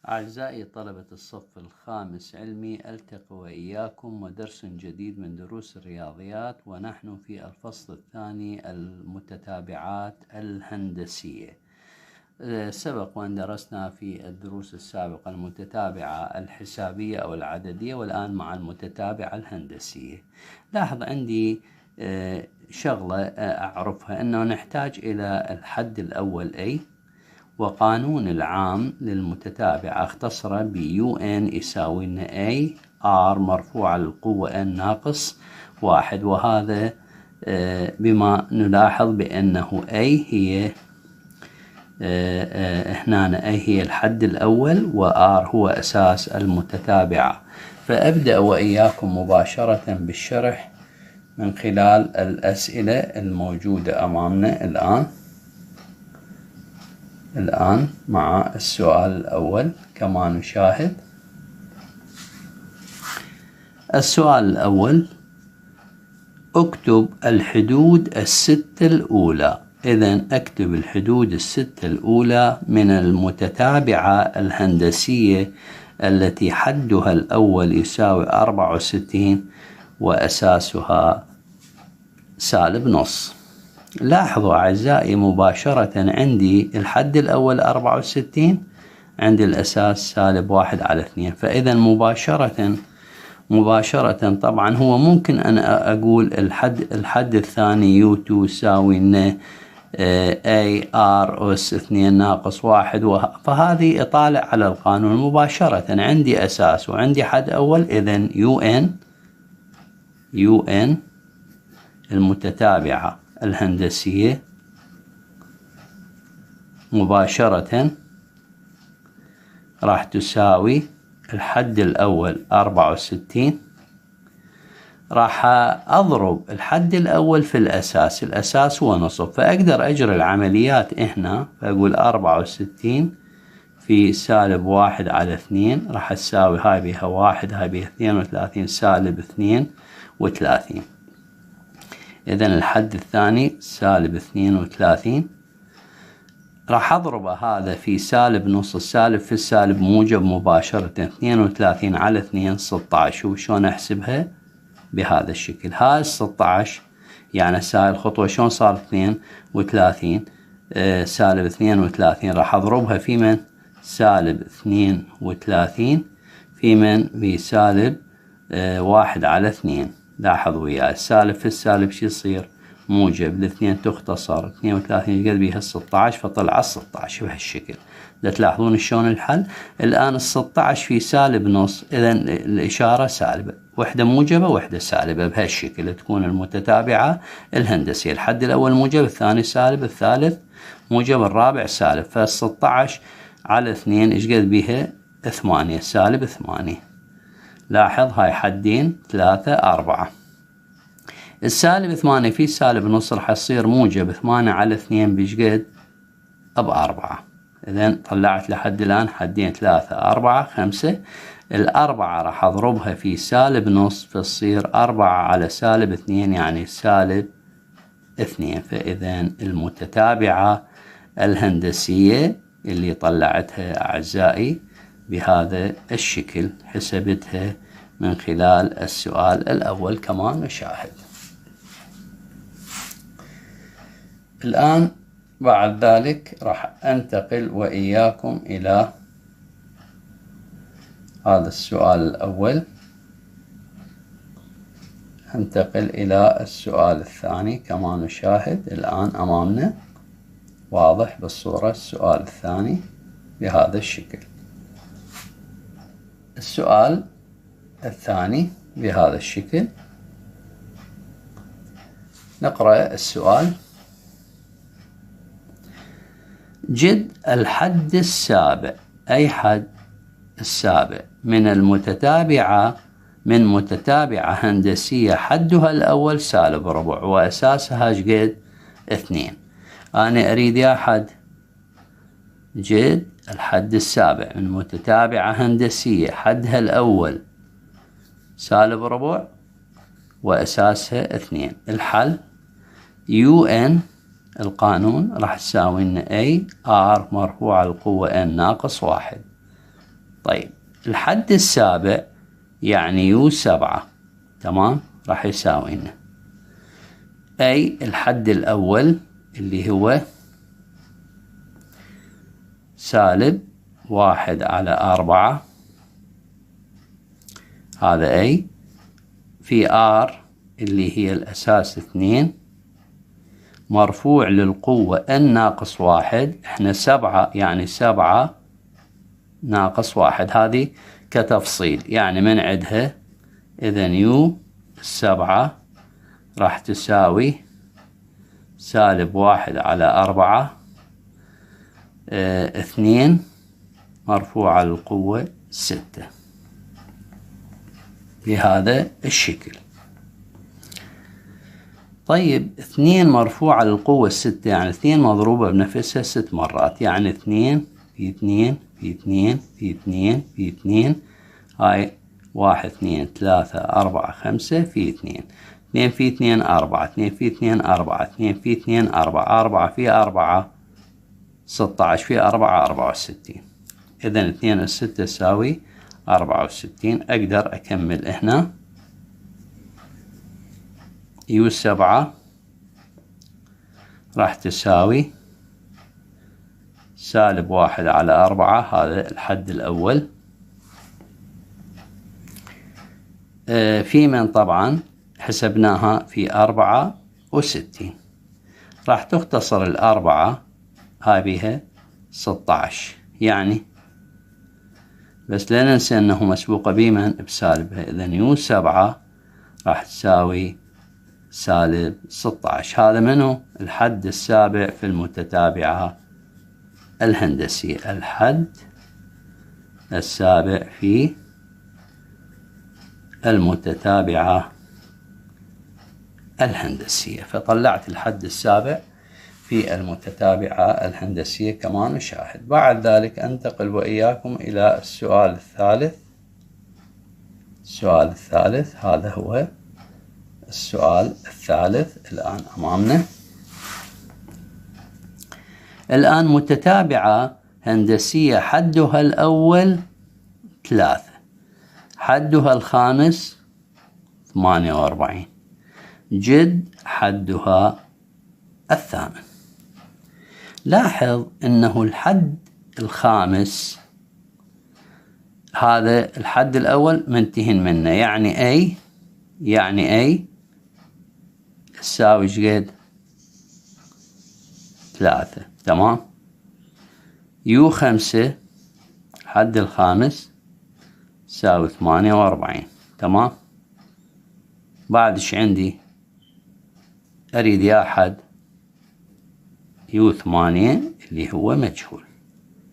أعزائي طلبة الصف الخامس علمي، ألتقي وإياكم ودرس جديد من دروس الرياضيات، ونحن في الفصل الثاني المتتابعات الهندسية. سبق وأن درسنا في الدروس السابقة المتتابعة الحسابية أو العددية، والآن مع المتتابعة الهندسية. لاحظ عندي شغلة أعرفها، أنه نحتاج إلى الحد الأول A، وقانون العام للمتتابع اختصره ب UN يساوي لنا A R مرفوع على القوة N ناقص 1، وهذا بما نلاحظ بأنه A هي هنا A هي الحد الأول، وR هو أساس المتتابعة. فأبدأ وإياكم مباشرة بالشرح من خلال الأسئلة الموجودة أمامنا الآن مع السؤال الأول كما نشاهد. السؤال الأول: اكتب الحدود الستة الأولى. إذن أكتب الحدود الستة الأولى من المتتابعة الهندسية التي حدها الأول يساوي 64 وأساسها -نص. لاحظوا أعزائي مباشرة عندي الحد الأول 64، عندي الأساس -1/2. فإذا مباشرة طبعا هو ممكن أن أقول الحد الثاني U2 يساوي لنا AR أس 2 ناقص 1، فهذه إطالع على القانون مباشرة. عندي أساس وعندي حد أول، إذن UN المتتابعة الهندسية مباشرة راح تساوي الحد الأول 64، راح أضرب الحد الأول في الأساس هو نصف، فأقدر أجري العمليات هنا، فأقول 64 في -1/2 راح تساوي هاي بها 1 هاي بها 32 -32. إذن الحد الثاني -32، راح أضرب هذا في -نص، السالب في السالب موجب مباشرة، 32 على 2 16. وشون أحسبها؟ بهذا الشكل. هاي 16 يعني هاي الخطوة شون صار 32 -32، راح أضربها في من؟ -32 في من؟ في -1/2. لاحظ وياي السالب في السالب شو يصير؟ موجب، الاثنين تختصر، 32 قد بيها 16، فطلع 16 بهالشكل. تلاحظون شلون الحل؟ الآن 16 في -نص، إذن الإشارة سالبة، وحدة موجبة وحدة سالبة، بهالشكل تكون المتتابعة الهندسية. الحد الأول موجب، الثاني سالب، الثالث موجب، الرابع سالب. ف16 على 2 إيش قد بيها؟ 8 -8. لاحظ هاي حدين 3 4. -8 في -نص راح يصير موجب، 8 على 2 بيش قد؟ ب4. إذن طلعت لحد الآن حدين 3 4 5. الأربعة راح أضربها في -نص، فتصير 4 على -2 يعني -2. فإذن المتتابعة الهندسية اللي طلعتها أعزائي بهذا الشكل، حسبتها من خلال السؤال الأول كما نشاهد. الآن بعد ذلك راح أنتقل وإياكم إلى هذا السؤال الأول، أنتقل إلى السؤال الثاني كما نشاهد الآن أمامنا، واضح بالصورة. السؤال الثاني بهذا الشكل. السؤال الثاني بهذا الشكل. نقرأ السؤال: جد الحد السابع، أي حد السابع من متتابعة هندسية حدها الأول -ربع وأساسها قد 2. أنا أريد يا حد جد الحد السابع من متتابعة هندسية حدها الأول -ربع وأساسها 2. الحل UN القانون راح تساوي لنا A R مرفوع على القوة N ناقص 1. طيب الحد السابع يعني يو 7 تمام راح يساوي لنا أي الحد الأول اللي هو -1/4 هذا أي في R اللي هي الأساس 2 مرفوع للقوة N-1. احنا 7 يعني 7 ناقص 1 هذه كتفصيل يعني من عدها. إذن يو 7 راح تساوي -1/4 2 مرفوعة للقوة 6 بهذا الشكل. طيب 2 مرفوعة للقوة 6 يعني 2 مضروبة بنفسها 6 مرات يعني 2 في 2 في 2 في 2 في 2 هاي 1 2 3 4 5 في 2 2 في 2 4 2 في 2 4 2 في 2 4 4 في 4 16 في 4 64. إذن 2 و6 تساوي 64. أقدر أكمل هنا يو 7 راح تساوي -1/4 هذا الحد الأول. في من طبعا حسبناها في 64 راح تختصر 4 هاي بها 16 يعني بس لا ننسى أنه مسبوقة بمن بسالبها. إذن يو 7 راح تساوي -16. هذا منه الحد السابع في المتتابعة الهندسية. الحد السابع في المتتابعة الهندسية. فطلعت الحد السابع في المتتابعة الهندسية كما نشاهد. بعد ذلك أنتقل وإياكم إلى السؤال الثالث. السؤال الثالث هذا هو السؤال الثالث الآن أمامنا. الآن متتابعة هندسية حدها الأول 3 حدها الخامس 48 جد حدها الثامن. لاحظ أنه الحد الخامس هذا الحد الأول منتهين منه يعني أي تساوي شقد 3 تمام. يو 5 الحد الخامس تساوي 48 تمام. بعد ايش عندي أريد يا حد يو 8 اللي هو مجهول.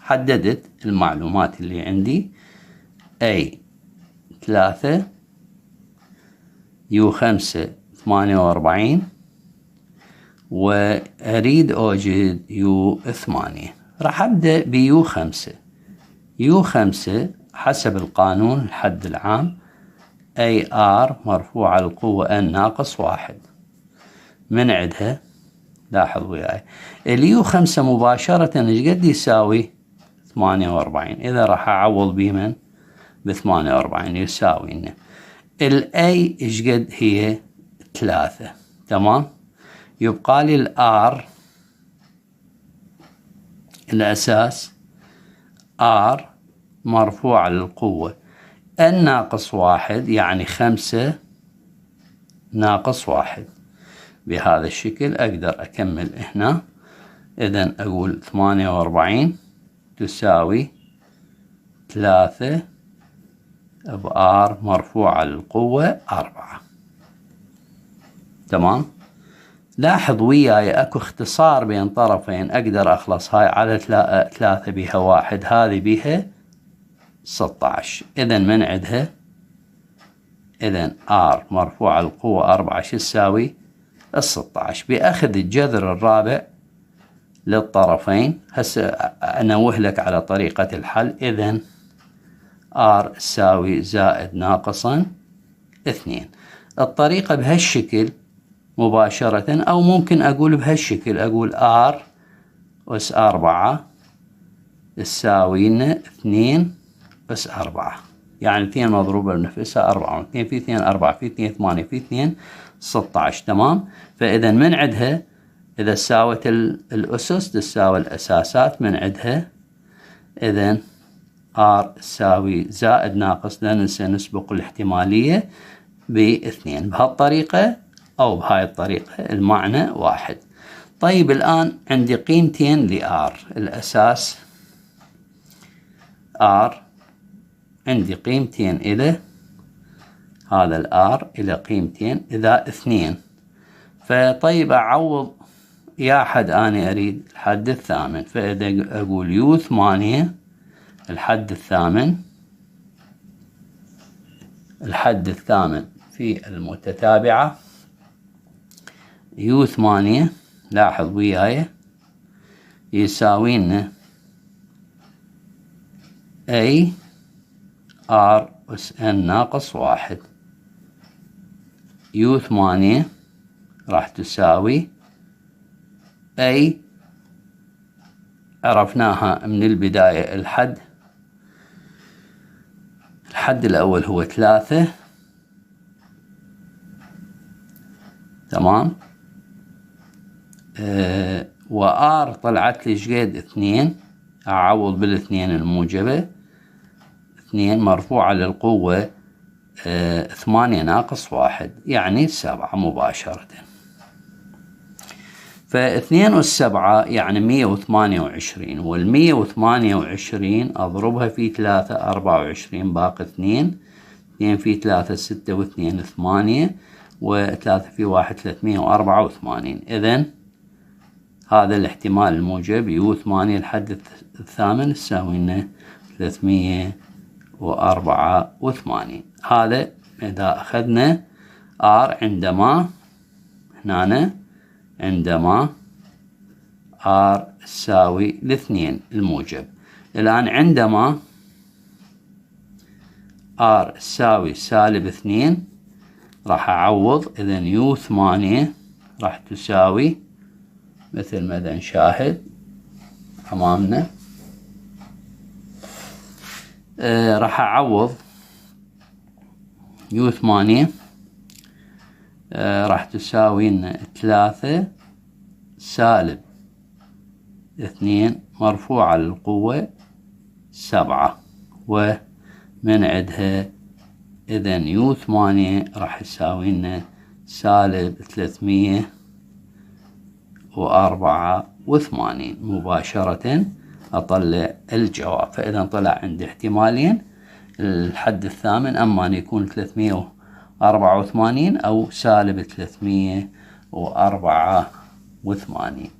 حددت المعلومات اللي عندي أي 3 يو 5 48 وأريد أوجد يو 8. راح أبدأ بيو 5. يو 5 حسب القانون الحد العام أي آر مرفوعة للقوة N-1 من عدها. لاحظ وياي اليو 5 مباشرة ايش قد يساوي 48. إذا راح أعوض بمن ب48 يساوي لنا الأي ايش قد هي 3 تمام. يبقى لي الآر الأساس R مرفوعة للقوة N-1 يعني 5 ناقص 1. بهذا الشكل أقدر أكمل هنا. إذن أقول 48 تساوي 3 بR مرفوعة للقوة 4 تمام. لاحظ وياي اكو اختصار بين طرفين. اقدر اخلص هاي على 3 بها 1 هذه بها 16. اذن من عدها اذن R مرفوعة للقوة 4 شو تساوي 16 باخذ الجذر الرابع للطرفين. هسه انوه لك على طريقة الحل. اذن R تساوي زائد ناقصا 2. الطريقة بهالشكل مباشرة أو ممكن أقول بهالشكل أقول R أس 4 تساوي لنا 2 أس 4. يعني 2 مضروبة بنفسها 4، 2 في 2 4، في 2 8، في 2 16. تمام. فإذا من عندها إذا ساوت الأسس تساوي الأساسات من عندها. إذا R تساوي زائد ناقص، لا ننسى نسبق الاحتمالية ب2 بهالطريقة أو بهاي الطريقة، المعنى واحد. طيب الآن عندي قيمتين لR. الأساس R عندي قيمتين إلى هذا الR إلى قيمتين إذا 2. فطيب أعوض يا حد أنا أريد الحد الثامن. فإذا أقول يو 8 الحد الثامن، الحد الثامن في المتتابعة يو 8 لاحظ وياي يساوي لنا A R أس N ناقص 1. يو 8 راح تساوي A عرفناها من البداية. الحد الأول هو 3. تمام. وآر طلعت لي شقد 2. أعوض بالاثنين الموجبة. 2 مرفوعة للقوة 8 ناقص 1 يعني 7 مباشرة. فاثنين والسبعة يعني 128، وال128 أضربها في 3 24 باقي 2. 2 في 3 6 و2 8 و3 في 1 384. إذن هذا الاحتمال الموجب يو 8 الحد الثامن تساوي لنا 384. هذا إذا أخذنا R عندما هنا عندما R تساوي 2 الموجب. الآن عندما R تساوي -2 راح أعوض. إذن يو 8 راح تساوي مثل ما نشاهد أمامنا. راح أعوض يو 8 راح تساوي لنا 3 -2 مرفوعة للقوة 7 ومن عندها. إذن يو 8 راح يساوي لنا -384 مباشرة. أطلع الجواب. فإذا طلع عندي احتمالين الحد الثامن، أما أن يكون 384 أو -384.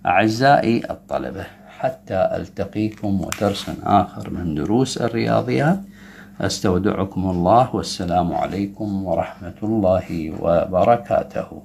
أعزائي الطلبة، حتى ألتقيكم ودرس آخر من دروس الرياضيات، أستودعكم الله والسلام عليكم ورحمة الله وبركاته.